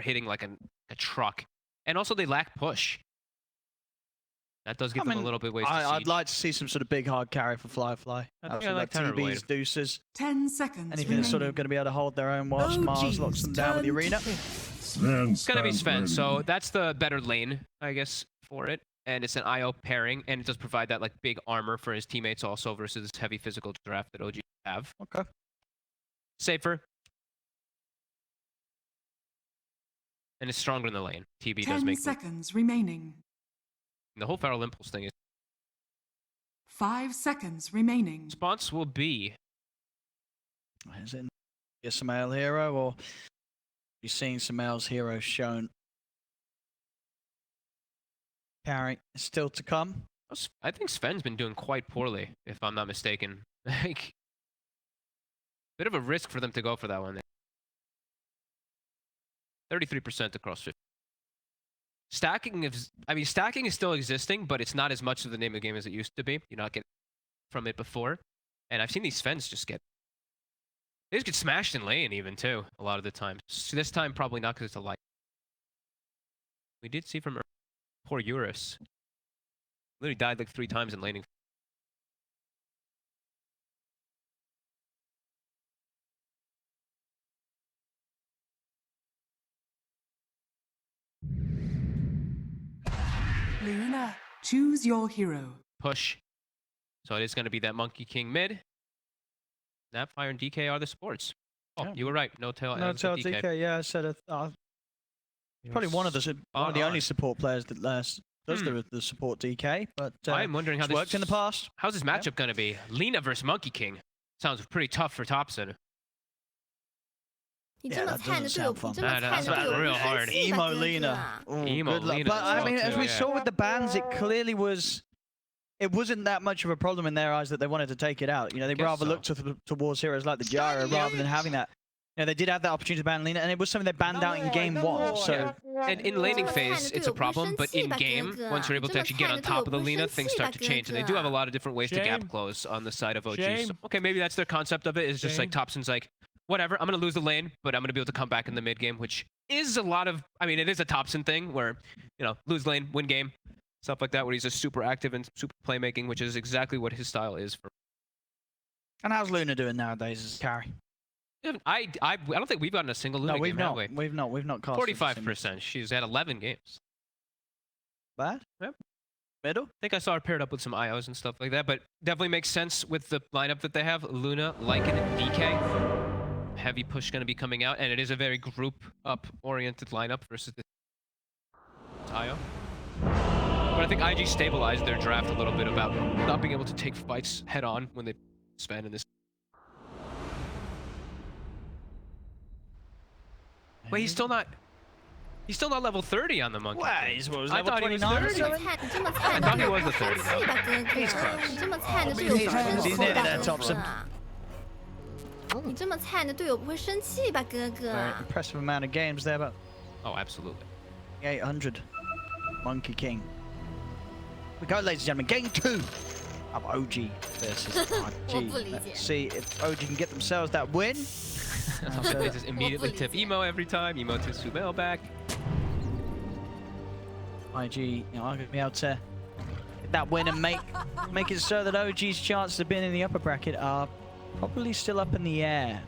hitting like a truck. And also they lack push. That does give them a little bit ways to I'd like to see some sort of big hard carry for Firefly. I think I like TBs, deuces. 10 seconds. Anything that's sort of going to be able to hold their own whilst Mars locks them down with the arena. It's going to be Sven, so that's the better lane, I guess, for it. And it's an IO pairing, and it does provide that like big armor for his teammates also versus this heavy physical draft that OG have. Okay. Safer. And it's stronger in the lane. TB does 10 make seconds remaining. the whole Feral Impulse thing is 5 seconds remaining. response will be Is it a Samael hero, or you're seeing Samael's hero shown? Carry is still to come. I think Sven's been doing quite poorly, if I'm not mistaken. Like, bit of a risk for them to go for that one. 33% across 50. Stacking is still existing, but it's not as much of the name of the game as it used to be. You're not getting from it before. And I've seen these Svens they just get smashed in lane even too, a lot of the time. So this time probably not because it's a light. We did see from poor Eurus. Literally died like 3 times in laning. Luna, choose your hero. Push. So it is going to be that Monkey King mid. Snapfire and DK are the supports. Oh, Yeah. you were right. No tail. No, tell DK. DK. Yeah, I said it. Probably one of the only support players that does the support DK. But I'm wondering how it's this worked in the past. How's this matchup going to be? Lina versus Monkey King. Sounds pretty tough for Thompson. That doesn't sound fun. That's real hard. Emo Lina. Emo Lina. But I mean, as we yeah. saw with the bans, it clearly was. It wasn't that much of a problem in their eyes that they wanted to take it out. You know, they rather looked towards heroes like the Gyro rather than having that. You know, they did have that opportunity to ban Lina, and it was something they banned out in game 1. So, and in laning phase, it's a problem, but in game, once you're able to actually get on top of the Lina, things start to change, and they do have a lot of different ways to gap close on the side of OG. So, okay, maybe that's their concept of it. Is just like Thompson's like, whatever, I'm gonna lose the lane, but I'm gonna be able to come back in the mid game, which is a lot of. I mean, it is a Thompson thing where, you know, lose lane, win game. Stuff like that, where he's just super active and super playmaking, which is exactly what his style is. And how's Luna doing nowadays as carry? I don't think we've gotten a single Luna game, have we? We've not cast 45%. She's had 11 games. Bad? Yep. Middle? I think I saw her paired up with some IOs and stuff like that, but definitely makes sense with the lineup that they have. Luna, Lycan, and DK. Heavy push going to be coming out, and it is a very group-up-oriented lineup versus the IO. But I think IG stabilized their draft a little bit about not being able to take fights head on when they spend in this. Wait, he's still not level 30 on the Monkey. What? King. He's, what was I level thought he was 30. I thought he was the 30 though. He's close. He's nearly there, Thompson. Very impressive amount of games there, but Oh, absolutely. 800. Monkey King. We go, ladies and gentlemen. Game 2 of OG versus RG. Let's see if OG can get themselves that win. They just immediately tip Emo every time. Emo to Sumail back. IG, you know, I'm gonna be able to get that win and make it so that OG's chances of being in the upper bracket are probably still up in the air.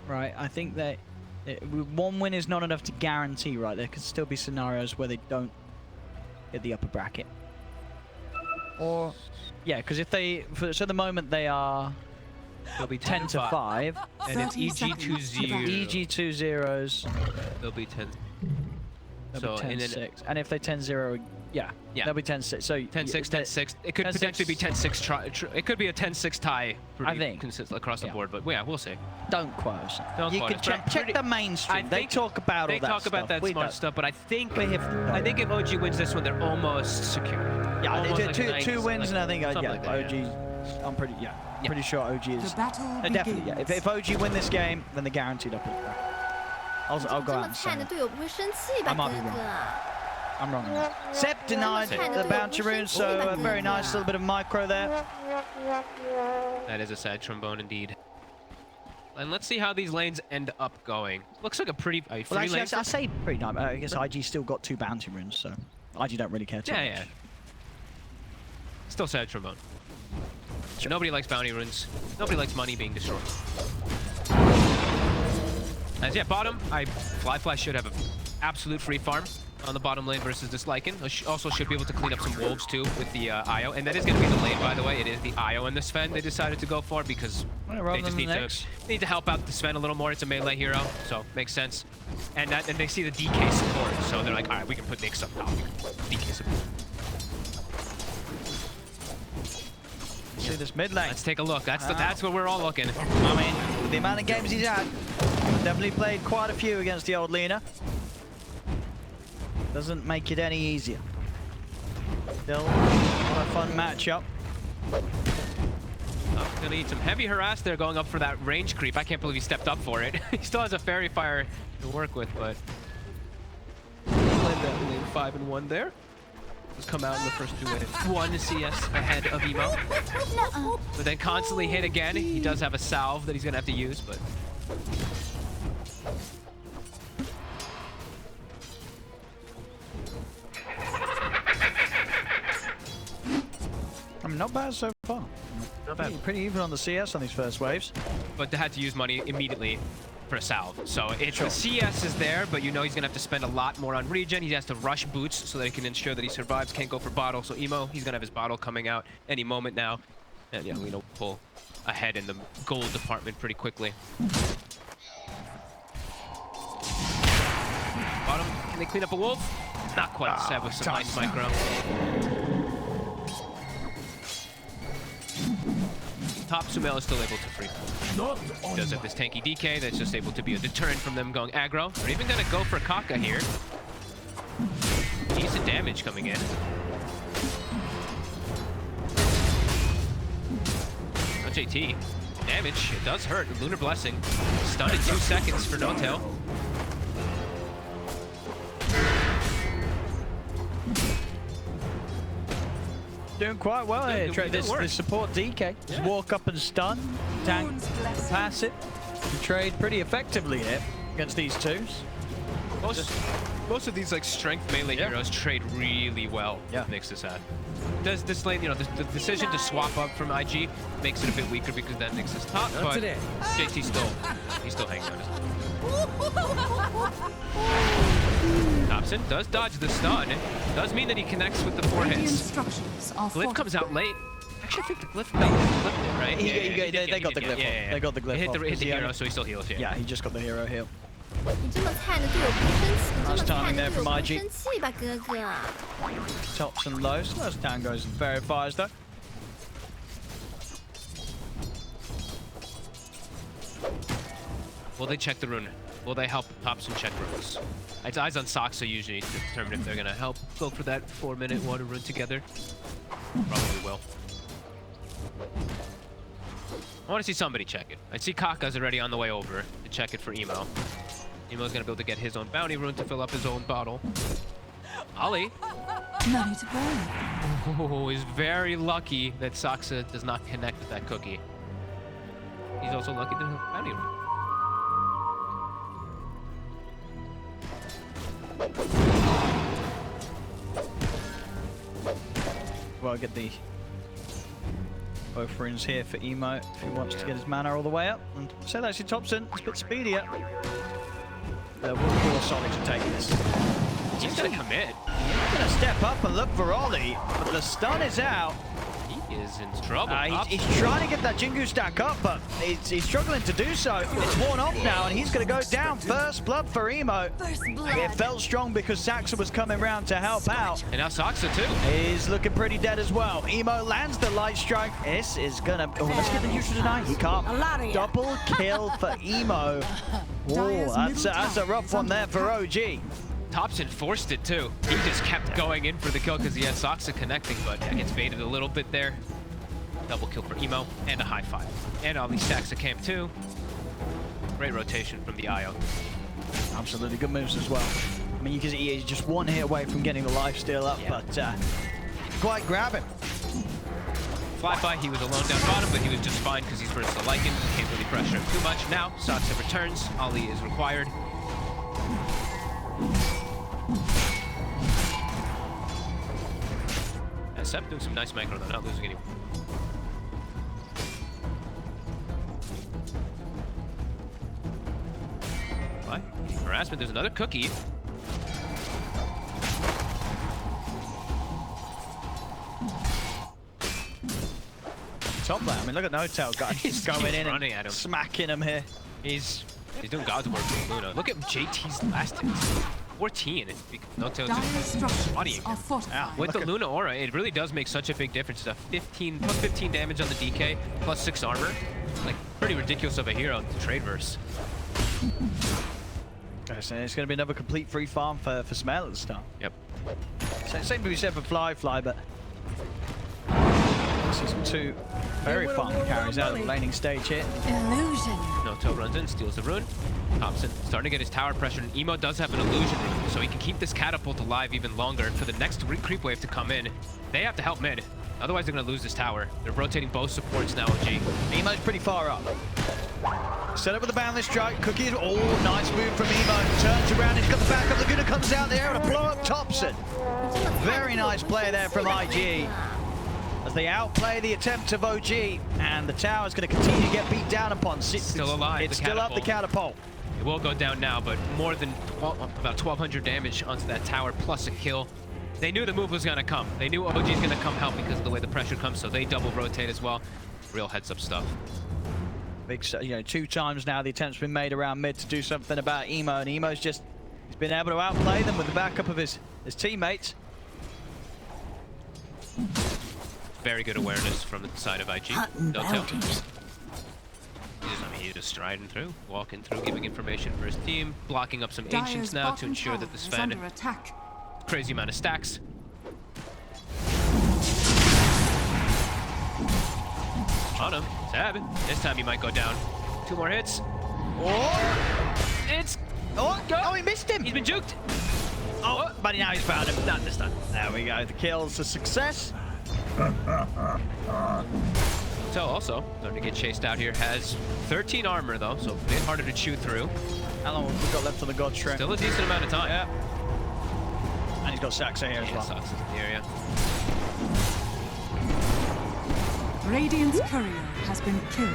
Right, I think that one win is not enough to guarantee, right? There could still be scenarios where they don't hit the upper bracket. Or, yeah, because if they, so at the moment they are They'll be 10 to 5. And it's EG2-0. EG2-0s. They'll be 10. They'll be 10-6. And if they 10-0, yeah, they'll be 10-6. So 10-6, 10-6. It could potentially be 10-6. It could be a 10-6 tie. I think consistent across the board, but yeah, we'll see. Don't quote us. You can check the mainstream. They talk about all that stuff. They talk about that smart stuff, but I think if OG wins this one, they're almost secure. Yeah, almost two wins, and I think like OG. I'm pretty sure OG is. Definitely, yeah. If OG win this game, then they're guaranteed up. I'll go out and say it. I might be wrong. I'm wrong. Sep denied the bounty rune, so a very nice little bit of micro there. That is a sad trombone indeed. And let's see how these lanes end up going. Looks like a pretty free Well, actually, lane. I say pretty nice. I guess IG still got 2 bounty runes, so IG don't really care too much. Yeah. Still sad trombone. Sure. Nobody likes bounty runes. Nobody likes money being destroyed. As yeah, bottom, Fly should have an absolute free farm on the bottom lane versus this Lycan. Also should be able to clean up some wolves too with the IO. And that is going to be the lane, by the way. It is the IO and the Sven they decided to go for because they just need to help out the Sven a little more. It's a melee hero, so makes sense. And they see the DK support, so they're like, all right, we can put Nyx up top. DK support. See this mid lane. Let's take a look. That's where we're all looking. I mean, with the amount of games he's had, definitely played quite a few against the old Lina. Doesn't make it any easier. Still not a fun matchup. Oh, gonna need some heavy harass there going up for that range creep. I can't believe he stepped up for it. He still has a fairy fire to work with, but played that lane 5 and 1 there. Just come out in the first 2 minutes. 1 CS ahead of Emo. But then constantly hit again. He does have a salve that he's gonna have to use, but I mean, not bad so far. not bad. Pretty even on the CS on these first waves. But they had to use money immediately for a salve. So it's the CS is there, but you know he's gonna have to spend a lot more on regen. He has to rush boots so that he can ensure that he survives. Can't go for bottle. So Emo, he's gonna have his bottle coming out any moment now. And yeah, we know pull ahead in the gold department pretty quickly. Bottom, can they clean up a wolf? Not quite. Seb with some nice micro. Top Sumail is still able to free pull. He does have this tanky DK that's just able to be a deterrent from them going aggro. They're even gonna go for Kaka here. Decent damage coming in. No JT. Damage, it does hurt. Lunar Blessing. Stunned in 2 seconds for No Tail. Doing quite well here. This support DK. Just walk up and stun. Tank, pass it. And trade pretty effectively here against these twos. Most of these like strength melee heroes trade really well. Yeah. Nyx has had. Does this lane, you know, the decision to swap up from IG makes it a bit weaker because then Nyx is top, but JT he's still hanging on. Thompson does dodge the stun. Does mean that he connects with the 4 hits. Glyph comes out late. Actually, I think the Glyph flipped it, right? They got the Glyph. Yeah. They got the Glyph. Hit the hero, so he still heals. Yeah, he just got the hero heal. 你这么菜的队友不生气，你这么 Nice 菜 timing 的 there 队友 from 不 IG. 生气吧，哥哥。 Tops and lows. Those tangos and verifiers though. Will they check the rune? Will they help Thompson check runes? It's eyes on Soxa usually to determine if they're gonna help go for that 4-minute water rune together. Probably will. I want to see somebody check it. I see Kaka's already on the way over to check it for Emo. Emo's gonna be able to get his own bounty rune to fill up his own bottle. Ali. Money to burn. Oh, is very lucky that Soxa does not connect with that cookie. He's also lucky to have a bounty rune. Well, get the both runes here for Emo if he wants to get his mana all the way up. And so actually Thompson, it's a bit speedier. We'll force Ollie to take this. He's gonna commit. He's gonna step up and look for Ollie, but the stun is out. He is in trouble. He's trying to get that Jingu stack up, but he's struggling to do so. It's worn off now, and he's going to go down. First blood for Emo. It felt strong because Saxa was coming around to help out. And now Soxa too. He's looking pretty dead as well. Emo lands the light strike. This is going to... Oh, let's get the neutral tonight. He can't. Double kill for Emo. Oh, that's a rough one there for OG. Thompson forced it too. He just kept going in for the kill because he had Soxa connecting, but gets baited a little bit there. Double kill for Emo and a high five. And all these stacks of camp too. Great rotation from the IO. Absolutely good moves as well. I mean, you can see he's just one hit away from getting the lifesteal up, but quite grab him. Flyby, he was alone down bottom, but he was just fine because he's versus the Lycan. Can't really pressure him too much. Now, Saksa returns. Ali is required. And Sep doing some nice micro, though, not losing any. Why? Harassment, there's another cookie. Top lane. I mean, look at Notel, guys. He's going in running and at him. smacking him here. He's doing God's work with Luna. Look at JT's last hits. 14. Notel's just bodying him. With the Luna aura, it really does make such a big difference. It's a 15 plus 15 damage on the DK, plus 6 armor. Like, pretty ridiculous of a hero to trade verse. It's going to be another complete free farm for Smell at the start. Yep. Same to be said for Fly, but this is two very fun carries out of the laning stage here. Illusion. Noto runs in, steals the rune. Thompson starting to get his tower pressured, and Emo does have an illusion rune, so he can keep this catapult alive even longer for the next creep wave to come in. They have to help mid, otherwise they're going to lose this tower. They're rotating both supports now, OG. Emo's pretty far up. Set up with the boundless strike. Cookie, oh, nice move from Emo. Turns around, he's got the backup. Laguna comes out there and a blow up Thompson. Very nice play there from IG. As they outplay the attempt of OG, and the tower is going to continue to get beat down upon. Still alive. It's still up the catapult. It will go down now, but more than about 1,200 damage onto that tower, plus a kill. They knew the move was going to come. They knew OG is going to come help because of the way the pressure comes, so they double rotate as well. Real heads-up stuff. Big, 2 times now the attempt's been made around mid to do something about Emo, and Emo's just he's been able to outplay them with the backup of his teammates. Very good awareness from the side of IG. He's just striding through, walking through, giving information for his team, blocking up some ancients now to ensure that the Sven crazy amount of stacks. On him, Sab. This time he might go down. 2 more hits. Oh, It's oh, he missed him. He's been juked. Oh, but now he's found him. Not this time. There we go. The kill's a success. So also starting to get chased out here. Has 13 armor though, so a bit harder to chew through. How long have we got left on the God Shrimp? Still a decent amount of time. Yeah. And he's got Saxa here as well. Saxa's in the area. Radiant's courier has been killed.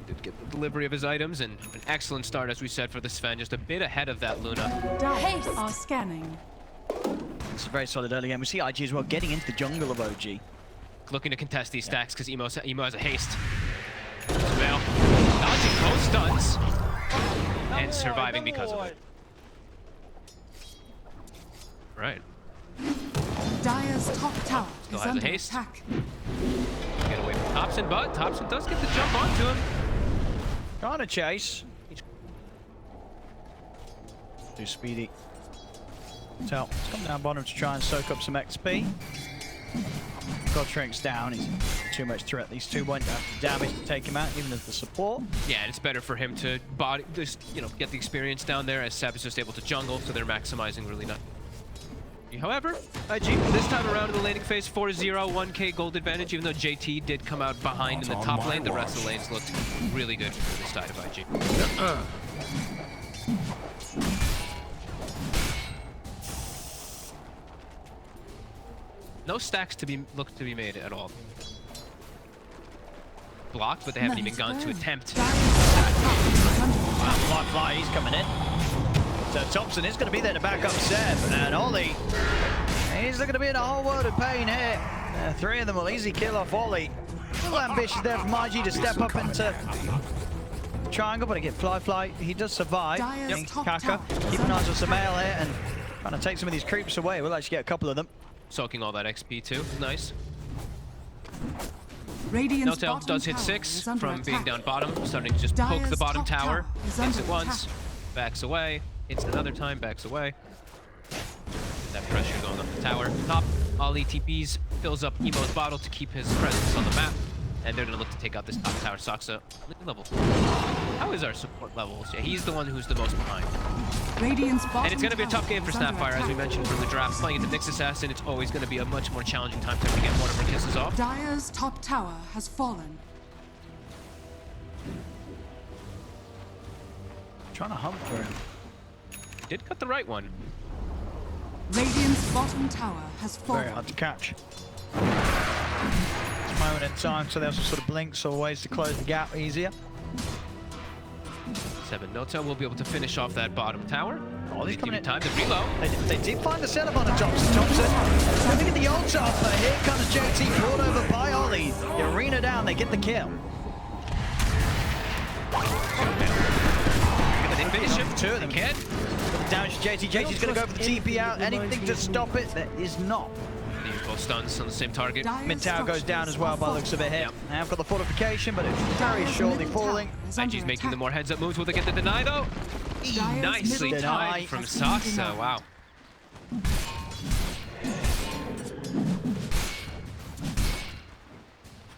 Did get the delivery of his items and an excellent start, as we said, for the Sven, just a bit ahead of that Luna. Dice are scanning. It's a very solid early game. We see IG as well getting into the jungle of OG. Looking to contest these stacks because Emo has a haste. Well, dodging both stuns and surviving because of it. Right. Dire's top tower Still is has a under haste. attack. Get away from Thompson, but Thompson does get the jump onto him. Trying to chase. Too speedy. So, he's come down bottom to try and soak up some XP. God shrinks down. He's too much threat. These 2 won't have the damage to take him out, even as the support. Yeah, and it's better for him to get the experience down there, as Seb is just able to jungle, so they're maximizing really nice. However, IG this time around in the laning phase, 4-0, 1k gold advantage, even though JT did come out behind in the top lane, the rest of the lanes looked really good for the side of IG. No stacks to be made at all. Blocked, but they haven't even gone to attempt. Fly, he's coming in. So Thompson is going to be there to back up Seb, and Ollie, he's looking to be in a whole world of pain here. 3 of them will easily kill off Ollie. A little ambitious there from IG to step up into triangle, but again, Fly, he does survive. Kaka, keep an eye on Samael here and trying to take some of these creeps away. We'll actually get a couple of them. Soaking all that XP too, nice. Radiant's Notel does hit 6 from being attack. down bottom, starting to just poke the bottom top tower. tower is Hits under it once, attack. backs away, hits another time, backs away. That pressure going up the tower. Top, Ali TPs, fills up Emo's bottle to keep his presence on the map. And they're going to look to take out this top tower. Saksa, level. How is our support levels? Yeah, he's the one who's the most behind. Radiant's bottom And it's going to be a tough game for tower is under Snapfire, as we attack. mentioned from the draft. Playing into Nyx Assassin, it's always going to be a much more challenging time to get one of her kisses off. Dire's top tower has fallen. Trying to hunt for him. Did cut the right one. Radiant's bottom tower has Very fallen. hard to catch. It's a moment in time, so there's some sort of blinks or ways to close the gap easier. 7 Nota will be able to finish off that bottom tower. Oh, he's coming in. Time to reload. They did find the setup on the Thompson. Looking at the ult up, but here comes JT, brought over by Ollie. The arena down, they get the kill. They finish him. Two of them. They can. The damage to JT. JT's going to go for the TP out. Anything to stop it? There is not. They use both stuns on the same target. Dire's Mid tower goes down as well by the looks of it here. Yep. They have got the fortification, but it's very shortly falling. IG's making the more heads-up moves. Will they get the deny, though? Dire's Nicely middle tower timed from has been Saksa. denied. Wow.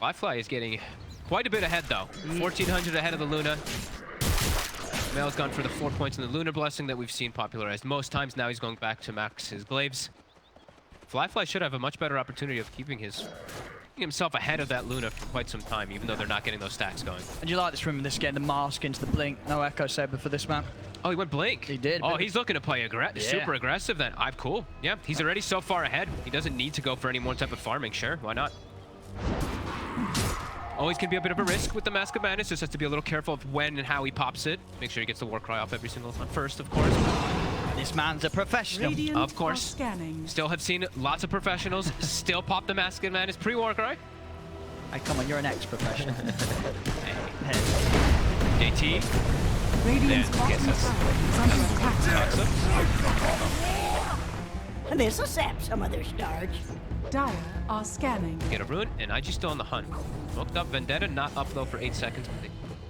Firefly is getting quite a bit ahead, though. 1,400 ahead of the Luna. Mel's gone for the 4 points in the Lunar Blessing that we've seen popularized most times. Now he's going back to max his glaives. Firefly should have a much better opportunity of keeping himself ahead of that Luna for quite some time, even though they're not getting those stacks going. And you like this room in this game, the mask into the blink. No Echo Saber for this man. Oh, he went Blink. He did. Oh, he's looking to play super aggressive then. I'm cool. Yeah, he's already so far ahead. He doesn't need to go for any more type of farming. Sure, why not? Always can be a bit of a risk with the Mask of Madness. Just has to be a little careful of when and how he pops it. Make sure he gets the war cry off every single time first, of course. This man's a professional. Radiant Of course. are scanning. Still have seen lots of professionals still pop the Mask of Madness pre-war cry. Hey, come on, you're an ex-professional. JT. Radiant's There, bottom gets us. tower is under attack. Saksa. This'll sap some of their starch. Dire are scanning. Get a rune, and IG still on the hunt. Smoked up Vendetta, not up though for 8 seconds.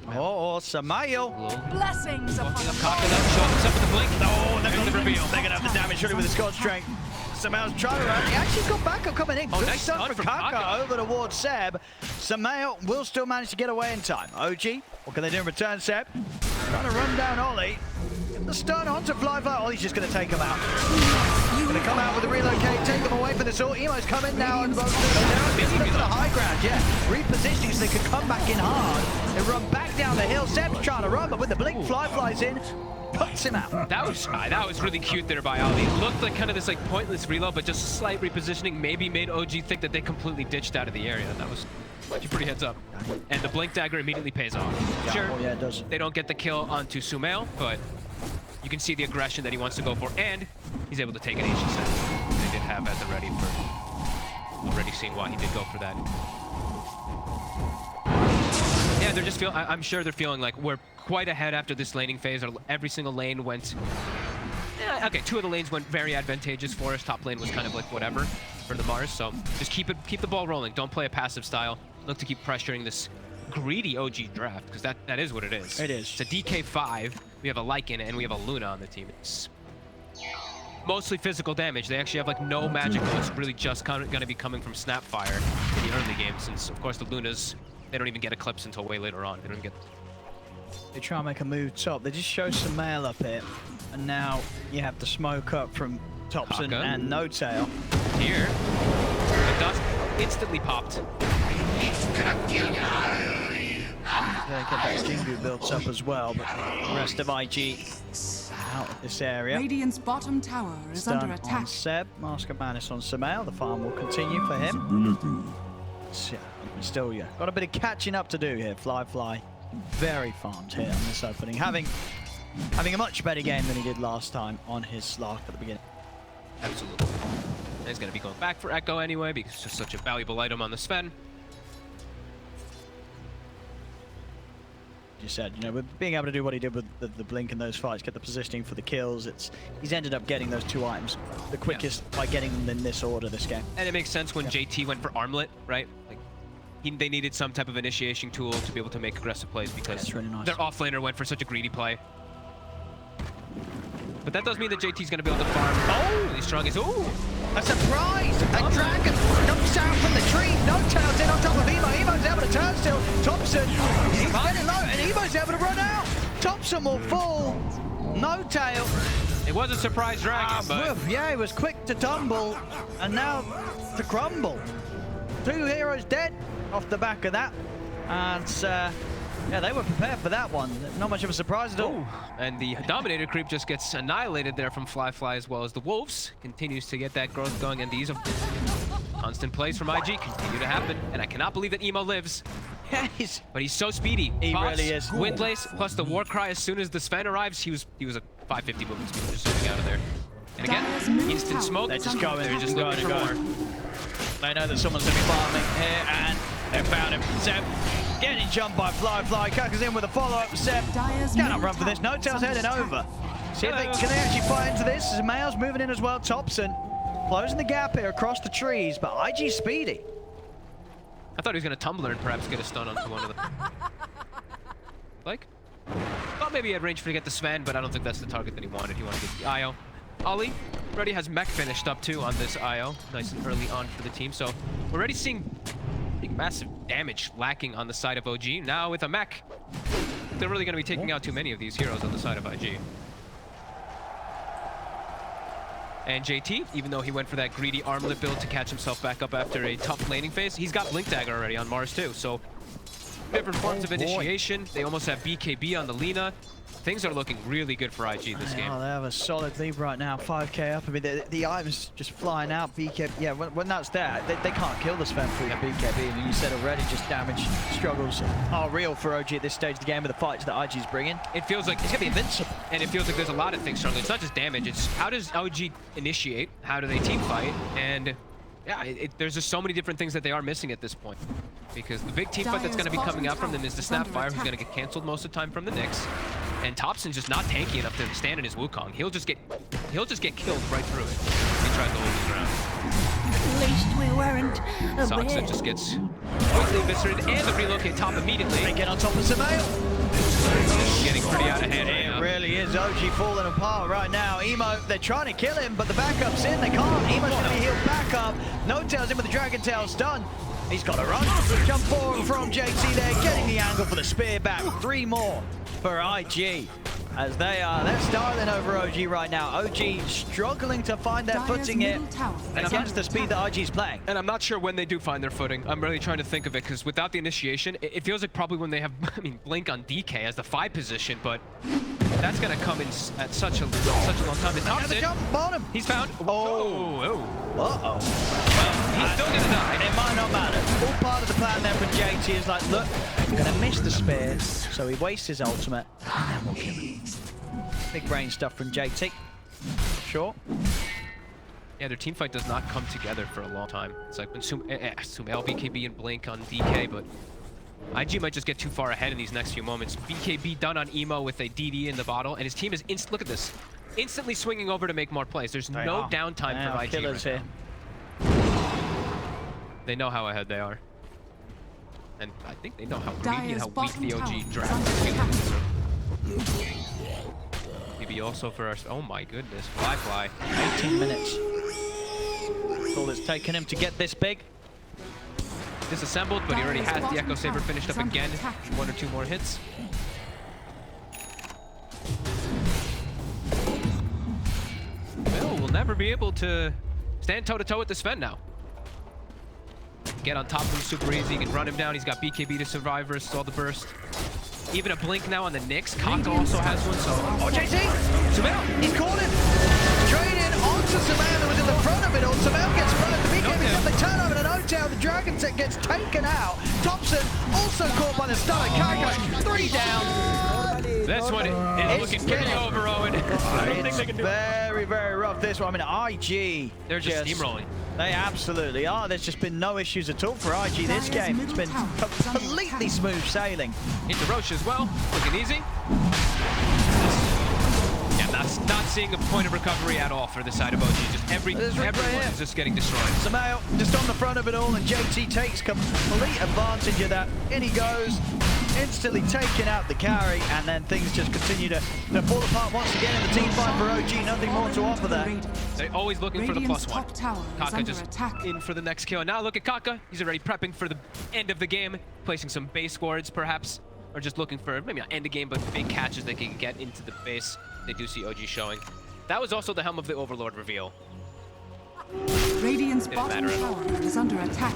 Oh, Samayo. Blessings upon Walking up, cocking up, showing himself with the blink. Oh, they're There's the reveal. going to have the damage surely with the Scott strength. Samayo's trying to run. He actually got backup coming in. Oh, Good nice stuff stun for from Kaka Kaka. over towards Seb. Samayo will still manage to get away in time. OG, what can they do in return, Seb? Trying to run down Ollie. The stun onto Flyfly. Ollie's just going to take him out. Going to come out with a relocate, take them away for the sword. Emo's coming now and both to the high ground, yeah. Repositioning so they can come back in hard and run back down the hill. Seb's trying to run, but with the blink, Flyfly's in, puts him out. That was really cute there by Ali. It looked like kind of this like pointless reload, but just a slight repositioning maybe made OG think that they completely ditched out of the area. That was actually pretty heads up. And the blink dagger immediately pays off. Sure, Oh, yeah, it does. they don't get the kill onto Sumail, but you can see the aggression that he wants to go for, and he's able to take an HE set. They did have at the ready for already seeing why he did go for that. Yeah, they're just I'm sure they're feeling like we're quite ahead after this laning phase. Every single lane went. Yeah, okay, 2 of the lanes went very advantageous for us. Top lane was kind of like whatever for the Mars. So just keep the ball rolling. Don't play a passive style. Look to keep pressuring this greedy OG draft, because that is what it is. It is. It's a DK5. We have a Lycan and we have a Luna on the team. It's mostly physical damage. They actually have like no magical. It's really just going to be coming from Snapfire in the early game, since of course the Lunas, they don't even get Eclipse until way later on. They don't get. They try and make a move top. They just show some mail up here. And now you have the smoke up from Thompson Kaka. and No Tail. Here, the dust instantly popped. They get that Jingu built up as well, but the rest of IG out of this area. Radiant's bottom tower is Stun under attack. on Seb, Mask of Madness on Samael. The farm will continue for him. Still, yeah, got a bit of catching up to do here. Fly very farmed here on this opening, having a much better game than he did last time on his Slark at the beginning. Absolutely. And he's going to be going back for Echo anyway, because it's just such a valuable item on the Sven. You said, you know, with being able to do what he did with the blink in those fights, get the positioning for the kills, he's ended up getting those 2 items the quickest by getting them in this order this game. And it makes sense when JT went for Armlet, right? Like, they needed some type of initiation tool to be able to make aggressive plays, because That's really nice. their offlaner went for such a greedy play. But that does mean that JT's going to be able to farm really strong. Ooh! A surprise! A dragon knocks out from the tree. No Tail's in on top of Emo. Emo's able to turn still. Thompson, he's spinning low, and Emo's able to run out. Thompson will fall. No Tail. It was a surprise dragon, but Yeah, he was quick to tumble, and now to crumble. 2 heroes dead off the back of that. And yeah, they were prepared for that one. Not much of a surprise at all. and the Dominator creep just gets annihilated there from Fly, as well as the Wolves continues to get that growth going, and these are constant plays from IG continue to happen, and I cannot believe that Emo lives. Yes. But he's so speedy. He Bots, really is. Windlace plus the war cry. As soon as the Sven arrives, he was a 550 movement speed just zooming out of there. And again, instant smoke. They're just going. They're just looking for more. They know that someone's going to be farming here, and they found him. Seb getting jumped by Fly. Cuckers in with a follow-up. Seb cannot run for this. No Tail's heading over. See if can they actually fight into this? Mail's moving in as well. Thompson closing the gap here across the trees, but IG speedy. I thought he was going to tumbler and perhaps get a stun onto one of them. Like? Thought maybe he had range for to get the Sven, but I don't think that's the target that he wanted. He wanted to get the IO. Ollie already has mech finished up too on this IO. Nice and early on for the team. So we're already seeing massive damage lacking on the side of OG. Now with a mech, they're really going to be taking out too many of these heroes on the side of IG. And JT, even though he went for that greedy armlet build to catch himself back up after a tough laning phase, he's got Blink Dagger already on Mars too. So different forms of initiation. They almost have BKB on the Lina. Things are looking really good for IG this game. Oh, they have a solid lead right now, 5k up. I mean, the items just flying out. BKB, yeah, when that's there, they can't kill the Sven through the BKB. I mean, you said already, just damage struggles are real for OG at this stage of the game with the fights that IG's bringing. It feels like It's going to be invincible. And it feels like there's a lot of things struggling. It's not just damage, it's how does OG initiate? How do they team fight? And yeah, there's just so many different things that they are missing at this point. Because the big team fight that's going to be coming out from them is the Snapfire, who's going to get canceled most of the time from the Nyx. And Thompson's just not tanky enough to stand in his Wukong. He'll just get killed right through it. He tries to hold his ground. At least we weren't Soxa aware. just gets quickly eviscerated, and the relocate top immediately. They get on top of Samael. Getting pretty out of hand right now. It really is. OG falling apart right now. Emo, they're trying to kill him, but the backup's in. They can't. Emo's going to be healed back up. No Tail's in with the Dragon Tail stun. He's got to run. Jump forward from JT there, getting the angle for the spear back. 3 more for IG. As they're starting over OG right now. OG struggling to find their footing here against the speed that IG's playing. And I'm not sure when they do find their footing. I'm really trying to think of it, because without the initiation, it feels like probably when they have, Blink on DK as the 5 position, but that's going to come in at such a long time. Another jump bottom. He's found. Uh-oh. Well, he's still going to die. It might not matter. All part of the plan there for JT is like, look, I'm going to miss the spear, so he wastes his ultimate, and then we'll kill him. Big brain stuff from JT. Sure. Yeah, their team fight does not come together for a long time. It's like when Sumail, BKB, and Blink on DK, but IG might just get too far ahead in these next few moments. BKB done on Emo with a DD in the bottle, and his team is look at this. Instantly swinging over to make more plays. There's no downtime from IG killers right here. now. They know how ahead they are. And I think they know how greedy and how weak the OG draft is. Maybe also for our... Oh my goodness. Fly. 18 minutes. All it's taken him to get this big. Disassembled, but he already has the Echo Saber finished up again. 1 or 2 more hits. Bill will never be able to stand toe-to-toe with the Sven now. Get on top of him super easy. He can run him down. He's got BKB to survive versus all the burst. Even a blink now on the Nyx. Kaka also has one, so... Oh, JT! Sumail! He's caught him! Straight in onto Sumail, who was in the front of it all. Sumail gets first. The BKB got the turn over to No-Tail. The Dragon Set gets taken out. Thompson also caught by the stunner. Kaka, 3 down. This one is looking pretty over, Owen. I don't think they can do it. Very, very rough, this one. I mean, IG... They're just steamrolling. They absolutely are. There's just been no issues at all for IG this game. It's been completely smooth sailing. Into Roche as well. Looking easy. Yeah, not seeing a point of recovery at all for the side of OG. Just everyone is just getting destroyed. Samael just on the front of it all, and JT takes complete advantage of that. In he goes, instantly taking out the carry, and then things just continue to fall apart once again in the team fight for OG. Nothing more to offer there. They're always looking for the Radiant's +1. top tower is Kaka under just attack. in for the next kill. And now look at Kaka. He's already prepping for the end of the game, placing some base wards perhaps, or just looking for maybe not end of game, but big catches they can get into the base. They do see OG showing. That was also the Helm of the Overlord reveal. Radiant's Didn't bottom matter at all. tower is under attack.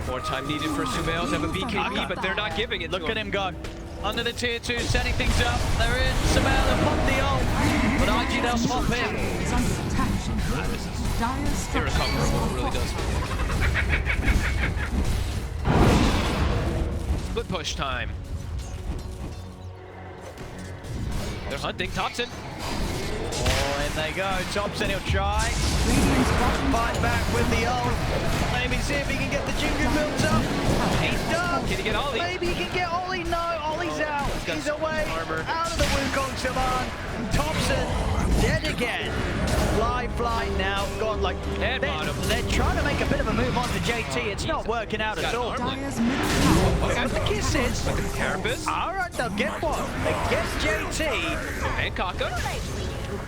More time needed for Sumail to have a BKB, but they're not giving it Look to at him go. Under the tier 2, setting things up. They're in. Samael will pop the ult, but IG they'll pop in. Is under attack. This is Dire's structures irrecoverable. are It really does. Split push time. They're hunting Thompson. Oh, in they go. Thompson, he'll try. Radiant's bottom Fight back with the ult. Maybe see if he can get the Jingu built up. He does. Can he get Ollie? Maybe he can get Ollie. No, Ollie's out. got He's some away. armor. Out of the Wukong Saman. Thompson dead again. Fly now. God, like Head bottom. they're trying to make a bit of a move onto JT. It's not working out at got all. armor. Dire's middle tower. And the kisses. Carapace. All right, they'll get one. Against JT. And Kaka.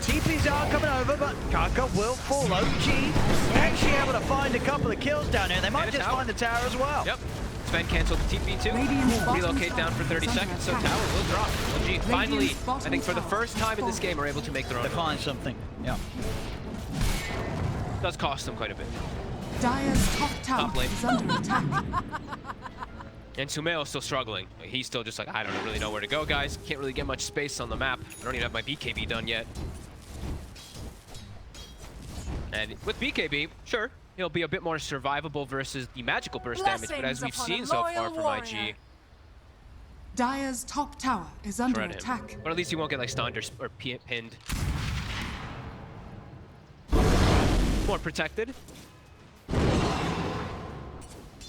TPs are coming over, but Kaka will fall. OG actually able to find a couple of kills down here. They might And a just tower. find the tower as well. Yep. Sven canceled the TP too. Radiant's bottom Relocate tower down for 30 is under seconds, so attack. tower will drop. OG finally, I bottom think for the tower first time in this falling. game, are able to make their They own. find something. Yeah. Does cost them quite a bit. Dire's top tower Top lane. is under attack. And Sumail is still struggling. He's still just like, I don't really know where to go, guys. Can't really get much space on the map. I don't even have my BKB done yet. And with BKB, sure, he'll be a bit more survivable versus the magical burst damage, but as we've Blessings seen upon so a far loyal from IG, warrior. Dire's top tower is under shred him. attack. Or at least he won't get like stunned or pinned. More protected.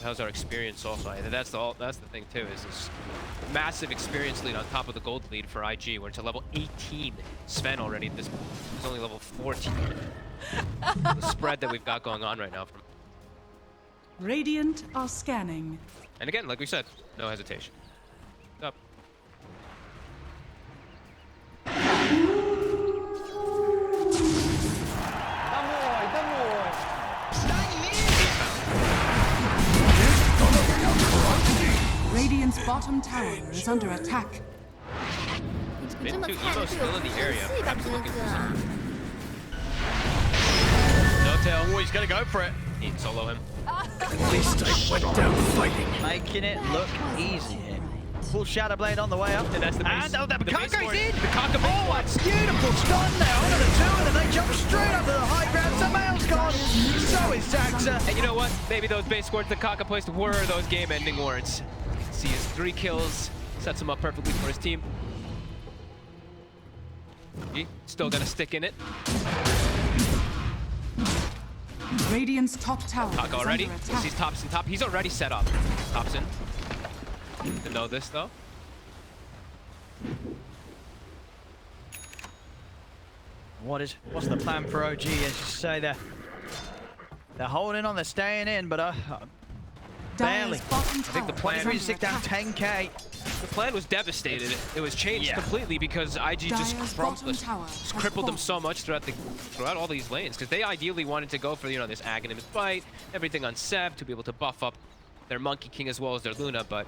How's our experience also? That's the thing too, is this massive experience lead on top of the gold lead for IG. We're to level 18. Sven already, this is only level 14. The spread that we've got going on right now. Radiant are scanning. And again, like we said, no hesitation. Up. Radiant's bottom tower is under attack. 你这么 Two 菜的 Evo's 队 still 友 in 不 the area. 会吧， Perhaps 哥 looking for 哥？ some. No tell. Oh, he's going to go for it. He'd solo him. At least I went down fighting. Making it look easy here. Full Shadow Blade on the way up. And that's the base. And, oh, the base Kaka's ward. in! The Kaka base Oh, ward. a beautiful stun there onto the two, and then they jump straight up to the high ground. Samael's gone. So is Zaxa. And you know what? Maybe those base wards that Kaka placed were those game-ending wards. You can see his 3 kills. Sets him up perfectly for his team. He still gonna stick in it. Radiant's top tower Kaka is already. under He attack. sees Thompson top. He's already set up. Thompson. To know this though. What's the plan for OG? As you say, they're holding on, they're staying in, but barely. Dire's bottom I think the tower plan is is under Stick down attack. 10k. The plan was devastated. It was changed completely because IG just Dire's bottom tower just has crippled them fallen. so much throughout all these lanes because they ideally wanted to go for this agonist fight, everything on Seb to be able to buff up their Monkey King as well as their Luna, but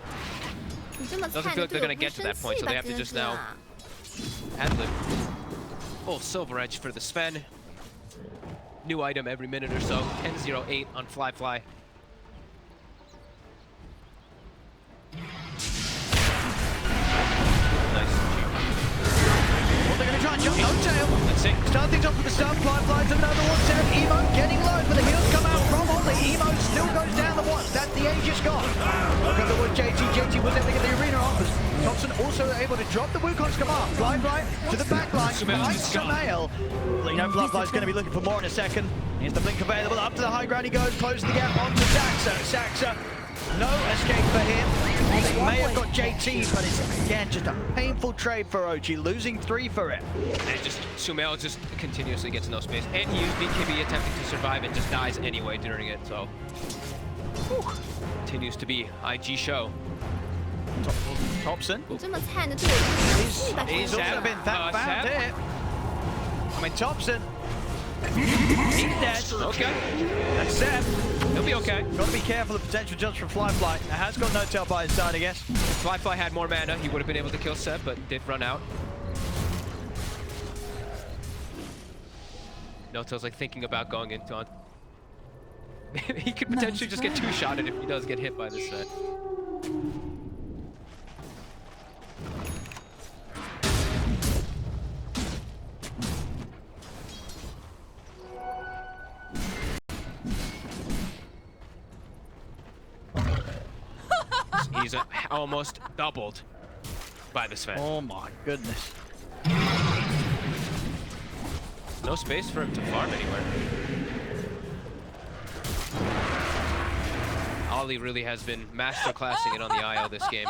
你这么 doesn't 菜 feel 的 like they're 队 gonna 友不 get to 生 that point, 气 so 吧， they have to 哥 just 哥 now？ ad-lib. Full Silver Edge for the Sven. New item every minute or so. 10-0-8 on Fly. Nice. Well, they're going to try and jump. No tail. Let's see. Start things off with the stun. Flies another one. Seb. Emo getting low, but the heals come out from Ollie. Emo still goes down the watch. That's the Aegis gone. Look over with JT. JT was able to get the arena offers. Thompson also able to drop the Wukong's command. Fly to the back line. Nice Samael. Fly's going to be looking for more in a second. Here's the blink available. Up to the high ground he goes. Closes the gap onto Zaxa. Zaxa No escape for him. He may have got JT, but it's again just a painful trade for OG, losing 3 for it. And just Sumail just continuously gets no space. And he used BKB attempting to survive and just dies anyway during it, so. Whew. Continues to be IG show. Thompson. 你这么菜的队友，气吧 He's also been found Seb. here. I mean, Thompson. He's dead. Okay. That's Seb. He'll be okay. Got to be careful of potential jumps from Fly. It has got no tail by his side, I guess. Fly had more mana. He would have been able to kill Seb, but did run out. Noto's like thinking about going into on. He could potentially just get two-shotted if he does get hit by this set. He's almost doubled by the Sven. Oh my goodness. No space for him to farm anywhere. Ollie really has been masterclassing it on the IO this game.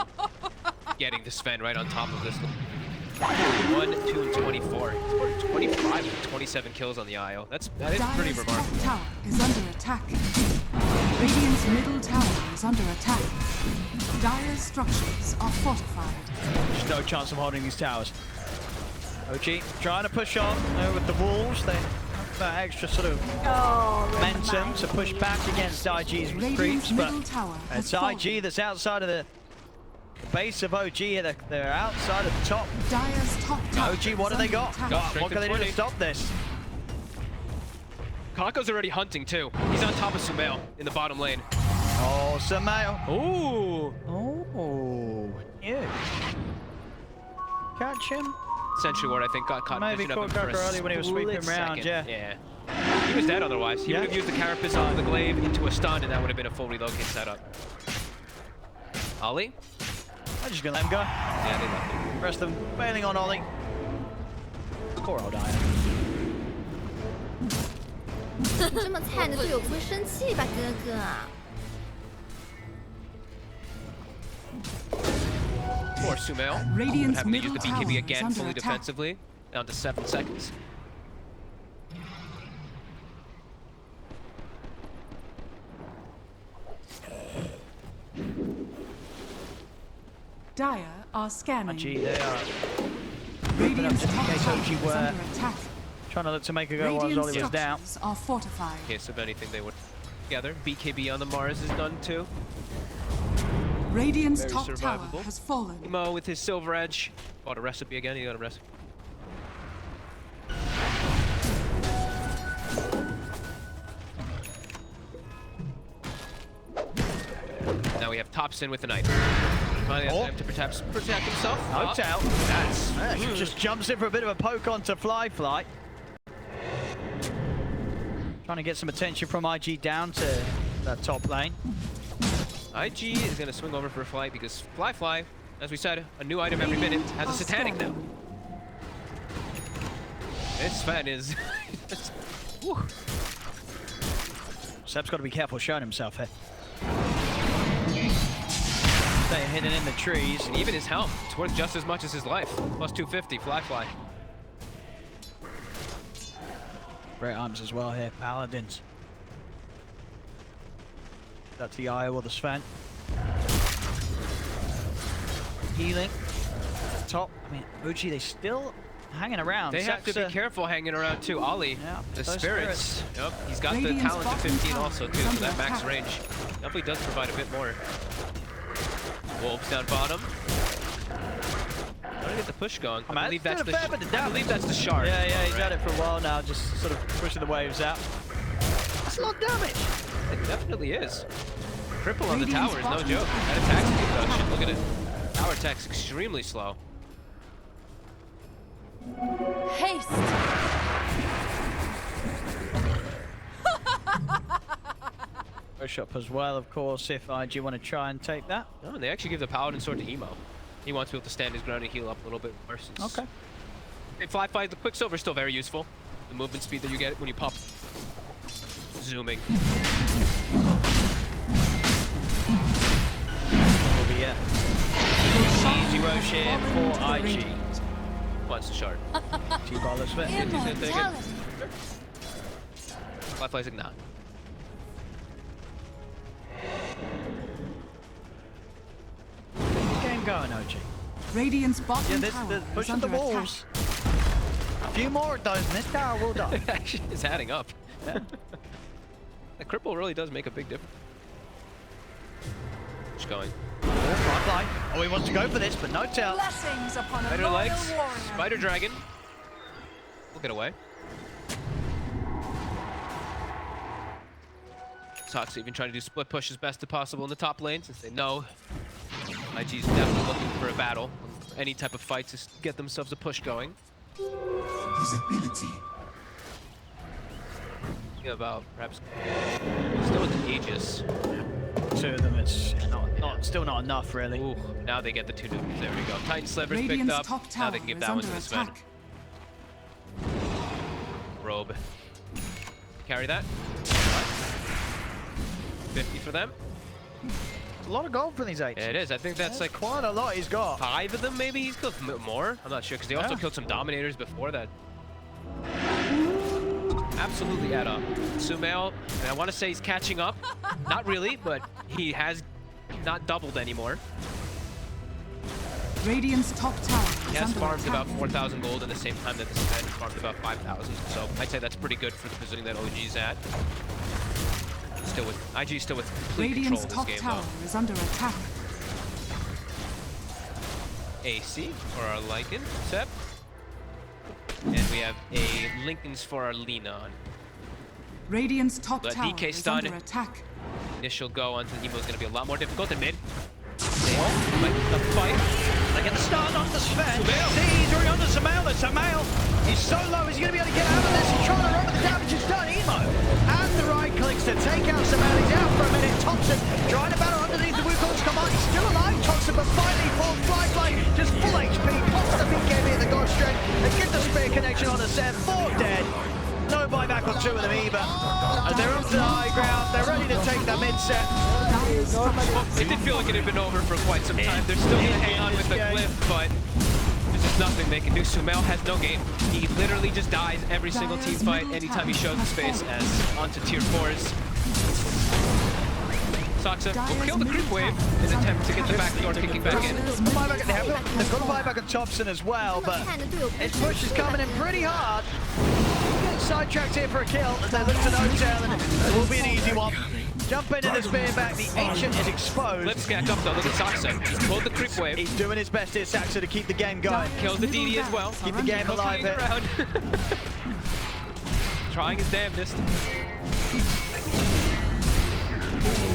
Getting the Sven right on top of this. 1, 2, and 24. 25 and 27 kills on the IO. That is pretty Dire's remarkable. top tower is under attack. Radiant's middle tower is under attack. Dire's structures are fortified. There's no chance of holding these towers. OG trying to push on with the walls. They have that extra sort of momentum to push back against IG's Radiant's creeps, but middle tower has it's fallen. IG that's outside of the base of OG. They're outside of the top. Dire's top tower OG, what have they got? is under Got attack. strength What can they do to 20. stop this? Kako's already hunting too. He's on top of Sumail in the bottom lane. Oh, Sumail. Ooh! Oh, yeah. Catch him. Sentry Ward, I think, got caught Maybe vision of him caught for a Kaku early when he was sweeping split around, second. yeah. Yeah. He was dead otherwise. He would have used the Carapace on the glaive into a stun, and that would have been a full relocate setup. Ollie? I'm just gonna let him go. Yeah, they left him. Rest of them bailing on Ollie. Poor old Aya. 你这么菜的队友不会生气吧，哥哥？ Poor Sumail. Radiant's Having to use middle the tower BKB is again under fully attack. defensively. Down to 7 seconds. Dire are scanning. Gee, they are Radiant's just in top case tower OG is were under attack. trying to look to make a go while Radiant Ollie was down. structures are fortified. In case of anything, they would together. BKB on the Mars is done too. Radiant's Very top tower survivable. has fallen. Emo with his Silver Edge. Bought a recipe again. He got a recipe. Now we have Thompson with the knife. Finally has time to protect himself. Out out. That's Just jumps in for a bit of a poke onto Fly. Trying to get some attention from IG down to that top lane. IG is going to swing over for a flight because Fly, as we said, a new item every minute, has a satanic now. This Sven is... Whew. Seb's got to be careful showing himself here. Stay hidden in the trees. And even his health, it's worth just as much as his life. Plus 250, Fly. Great arms as well here, Paladins. That's the Eye or the Sven. Healing. Top. I mean, OG, they still hanging around. They have to be careful hanging around too. Ollie, Yeah, the those spirits. Yep, he's got the Radiant's talent to bottom 15 tower also is too, so under that max attack. range definitely does provide a bit more. Wolves down bottom. Trying to get the push going. I believe that's the shard. Yeah, he's Right. had it for a while now, just sort of pushing the waves out. That's a lot of damage. It definitely is. Cripple on the Radiant's tower is no bottom joke. tower That is attack's under production. attack. Look at it. Tower attack's extremely slow. Haste. Push up as well, of course, if IG want to try and take that. Oh, and they actually give the Paladin sword to Emo. He wants to be able to stand his ground and heal up a little bit more. Since Okay. in Fly, the Quicksilver is still very useful. The movement speed that you get when you pop. Zooming. here. Easy rush here for IG. Wants to shard. T-Ballers fit. Immortality. Flyfly's like, nah. Game going, OG. Radiant's bottom Yeah, this tower is pushing under the walls. A few more of those, and this tower will die. It actually is adding up. The cripple really does make a big difference. Just going. Flyfly. Oh, he wants to go for this, but no tell. Blessings upon a Spider loyal legs. warrior. Spider dragon. We'll get away. Sox even trying to do split push as best as possible in the top lane since they know IG's definitely looking for a battle. Any type of fight to get themselves a push going. Visibility. Thinking about perhaps still with the Aegis. Two of them, it's still not enough, really. Ooh, now they get the 2 nukes. There we go. Titan Sliver's picked Radiant's up. top Now tower they can give is that one under to the Sven. attack. Robe. Carry that. 50 for them. It's a lot of gold for these 8. Yeah, it is. I think that's like quite a lot he's got. 5 of them, maybe. He's killed more. I'm not sure because they also killed some Dominators before that. Absolutely add up. Sumail, and I want to say he's catching up. Not really, but he has not doubled anymore. Radiant's top tower He is has under farmed attack. about 4,000 gold in the same time that this man has farmed about 5,000. So I'd say that's pretty good for the positioning that OG's at. Still with IG, still with complete Radiant's control top of this game tower though. is under attack. AC for our Lycan set. And we have a Lincoln's for our Lina on. Radiant's top The tower DK is stun. under attack. Initial go onto the Emo is going to be a lot more difficult than mid. The fight. They get the start on the Sven. Sumail. See, he's already on the Sumail. The Sumail, he's so low, is he going to be able to get out of this? He's trying to run, but the damage is done. Emo, and the right clicks to take out Sumail. He's out for a minute. Thompson trying to battle underneath the Wukong's command. He's still alive, Thompson, but finally falls Flyfly. Just full HP, pops the BKB at the God Strength, and get the spear connection on the set. 4 dead. No buyback on 2 of them either. As they're up to the high ground, they're ready to take the mid set. It did feel like it had been over for quite some time. They're still going to hang on with the glyph, but there's just nothing they can do. Sumail has no game. He literally just dies every single team fight anytime he shows the space as onto tier 4s. Soxa will kill the creep wave in an attempt to get the backdoor kicking back in. They've got a buyback on Thompson as well, but his push is coming in pretty hard. Getting sidetracked here for a kill as they look to no-tail, and it will be an easy one. Jump into the spear back, the Ancient is exposed. Flip stack up though, look at Soxa. He's pulled the creep wave. He's doing his best here, Saxa, to keep the game going. Kills the DD as well. Keep the game alive here. Around. Trying his damnedest.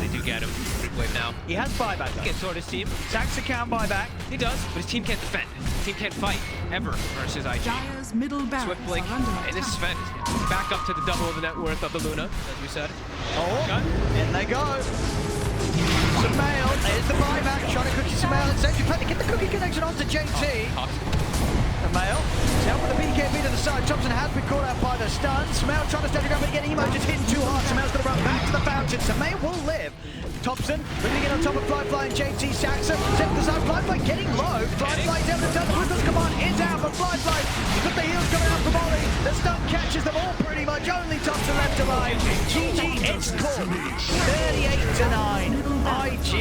They do get him. Creep wave now. He has buyback though. Gets toward his team. Saxa can buyback. He does, but his team can't defend. His team can't fight, ever, versus IG. Dire's middle barracks Swift Blink, are under and this attack. Sven back up to the double of the net worth of the Luna, as we said. Oh, Gun. in they go. Sumail, there's the buyback. Trying to cookie Sumail and safety play to get the cookie connection onto JT. Sumail, he's out with the BKB to the side. Thompson has been caught out by the stun. Sumail trying to steady ground, but again, Emo just hitting too hard. Sumail's going to run back to the fountain. Sumail will live. Thompson moving in on top of Flyfly and JT. Saxa set to the side. Flyfly getting low. Flyfly's able to turn the Wizard's command is out, but Flyfly, he's got the heels coming out from Ollie. The stun catches them all pretty much. Only Thompson left alive. GG, it's caught. 38-9. IG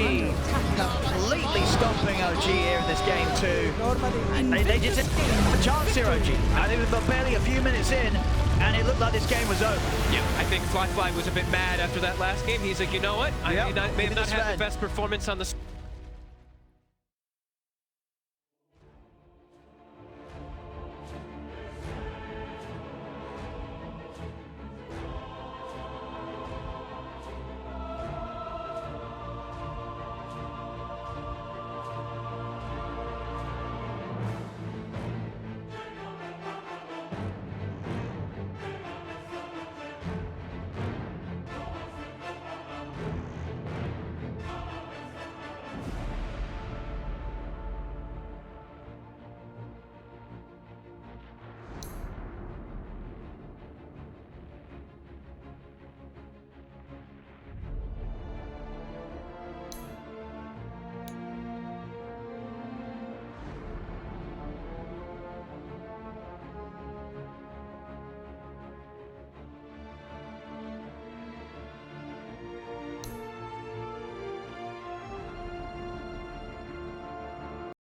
completely stomping OG here in this game too. They just didn't have a chance here, OG. I think we've got barely a few minutes in, and it looked like this game was over. Yeah, I think Flyfly was a bit mad after that last game. He's like, you know what? I may not have the best performance on the